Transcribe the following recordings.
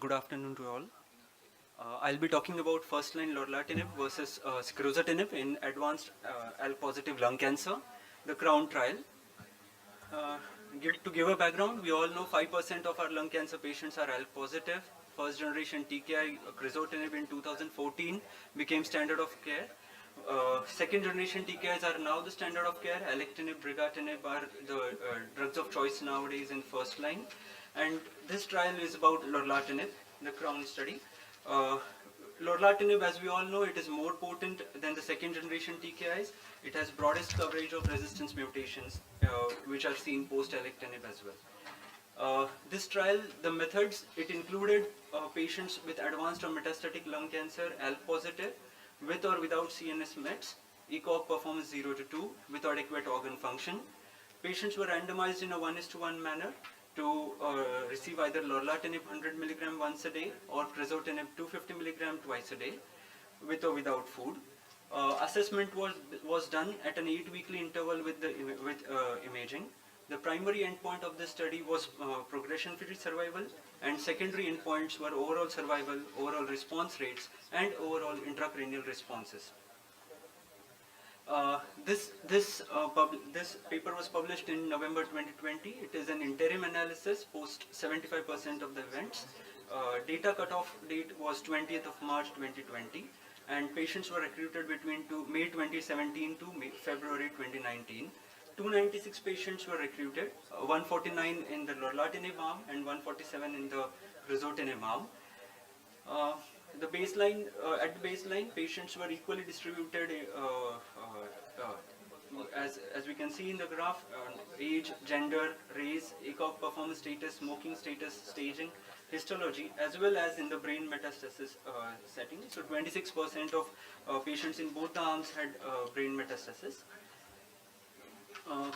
Good afternoon to all. I'll be talking about first-line Lorlatinib versus Crizotinib in advanced ALK-positive lung cancer, the CROWN trial. To give a background, we all know 5% of our lung cancer patients are ALK-positive. First-generation TKI Crizotinib in 2014 became standard of care. Second-generation TKIs are now the standard of care. Alectinib, Brigatinib are the drugs of choice nowadays in first line. And this trial is about Lorlatinib, the CROWN study. Lorlatinib, as we all know, it is more potent than the second-generation TKIs. It has broadest coverage of resistance mutations, which are seen post-Alectinib as well. This trial, the methods, it included patients with advanced or metastatic lung cancer, ALK-positive, with or without CNS mets, ECOG performance 0 to 2, with adequate organ function. Patients were randomized in a 1:1 manner to receive either Lorlatinib 100 mg once a day or Crizotinib 250 mg twice a day, with or without food. Assessment was done at an 8-weekly interval with imaging. The primary endpoint of this study was progression-free survival, and secondary endpoints were overall survival, overall response rates, and overall intracranial responses. This paper was published in November 2020. It is an interim analysis post 75% of the events. Data cutoff date was 20th of March 2020, and patients were recruited between May 2017 to February 2019. 296 patients were recruited, 149 in the Lorlatinib arm and 147 in the Crizotinib arm. At the baseline, patients were equally distributed as we can see in the graph, age, gender, race, ECOG performance status, smoking status, staging, histology, as well as in the brain metastasis setting. So 26% of patients in both the arms had brain metastasis.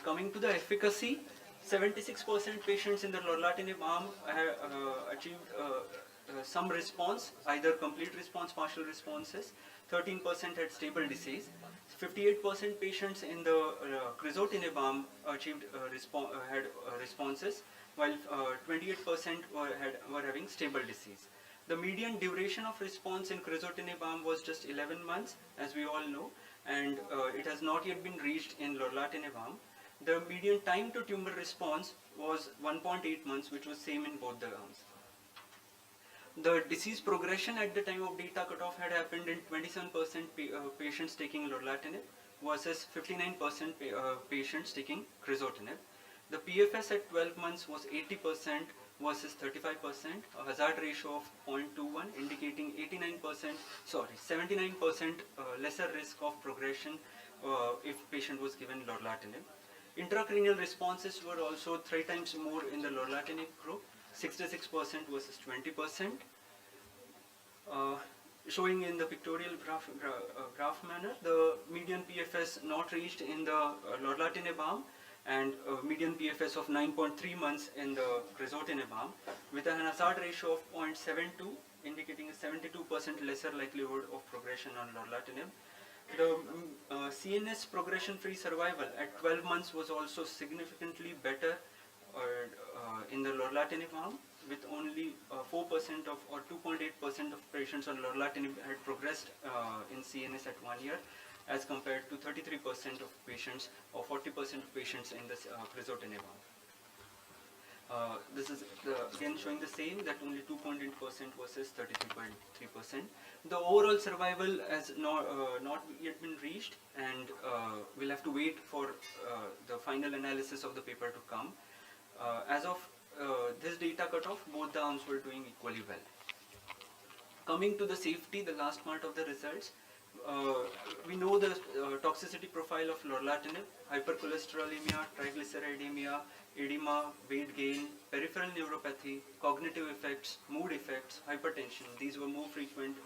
Coming to the efficacy, 76% patients in the Lorlatinib arm achieved some response, either complete response, partial responses. 13% had stable disease. 58% patients in the Crizotinib arm achieved had responses, while 28% were having stable disease. The median duration of response in Crizotinib arm was just 11 months, as we all know, and it has not yet been reached in Lorlatinib arm. The median time to tumor response was 1.8 months, which was same in both the arms. The disease progression at the time of data cutoff had happened in 27% patients taking Lorlatinib versus 59% patients taking Crizotinib. The PFS at 12 months was 80% versus 35%, a hazard ratio of 0.21, indicating 79% lesser risk of progression if patient was given Lorlatinib. Intracranial responses were also 3 times more in the Lorlatinib group, 66% versus 20%. Showing in the pictorial graph manner, the median PFS not reached in the Lorlatinib arm, and median PFS of 9.3 months in the Crizotinib arm, with a hazard ratio of 0.72, indicating a 72% lesser likelihood of progression on Lorlatinib. The CNS progression-free survival at 12 months was also significantly better in the Lorlatinib arm, with only 4% or 2.8% of patients on Lorlatinib had progressed in CNS at 1 year, as compared to 33% of patients or 40% of patients in the Crizotinib arm. This is again showing the same, that only 2.8% versus 33.3%. The overall survival has not yet been reached, and we'll have to wait for the final analysis of the paper to come. As of this data cutoff, both the arms were doing equally well. Coming to the safety, the last part of the results, we know the toxicity profile of Lorlatinib: hypercholesterolemia, triglyceridemia, edema, weight gain, peripheral neuropathy, cognitive effects, mood effects, hypertension. These were more frequent,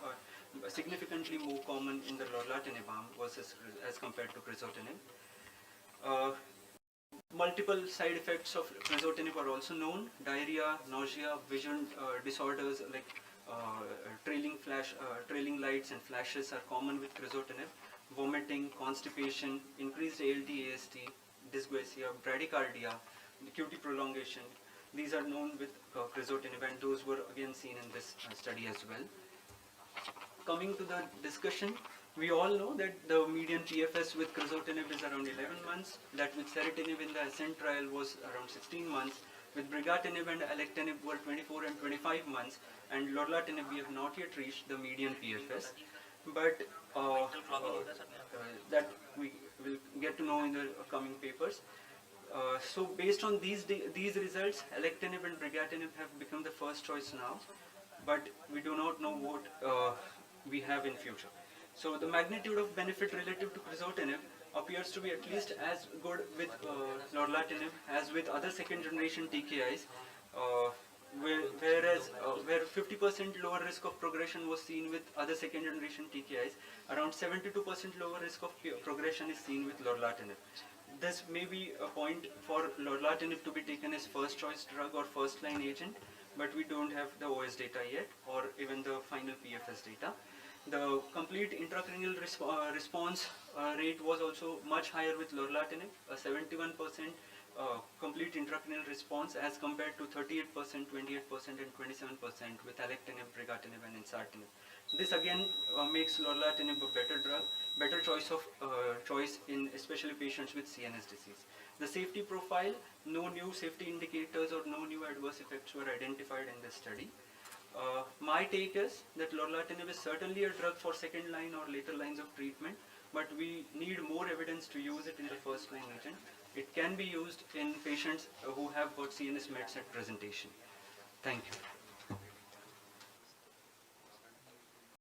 significantly more common in the Lorlatinib arm versus as compared to Crizotinib. Multiple side effects of Crizotinib are also known: diarrhea, nausea, vision disorders like trailing lights and flashes are common with Crizotinib. Vomiting, constipation, increased ALT, AST, dysgeusia, bradycardia, QT prolongation. These are known with Crizotinib, and those were again seen in this study as well. Coming to the discussion, we all know that the median PFS with Crizotinib is around 11 months, that with Ceritinib in the ASCENT trial was around 16 months, with Brigatinib and Alectinib were 24 and 25 months, and Lorlatinib we have not yet reached the median PFS, but that we will get to know in the coming papers. So based on these results, Alectinib and Brigatinib have become the first choice now, but we do not know what we have in future. So the magnitude of benefit relative to Crizotinib appears to be at least as good with Lorlatinib as with other second generation TKIs, where 50% lower risk of progression was seen with other second generation TKIs, around 72% lower risk of progression is seen with Lorlatinib. This may be a point for Lorlatinib to be taken as first choice drug or first line agent, but we don't have the OS data yet or even the final PFS data. The complete intracranial response rate was also much higher with Lorlatinib, a 71% complete intracranial response as compared to 38%, 28% and 27% with Alectinib, Brigatinib and Ensartinib. This again makes Lorlatinib a better drug, better choice in especially patients with CNS disease. The safety profile, no new safety indicators or no new adverse effects were identified in this study. My take is that Lorlatinib is certainly a drug for second line or later lines of treatment, but we need more evidence to use it in the first line agent. It can be used in patients who have got CNS mets at presentation. Thank you.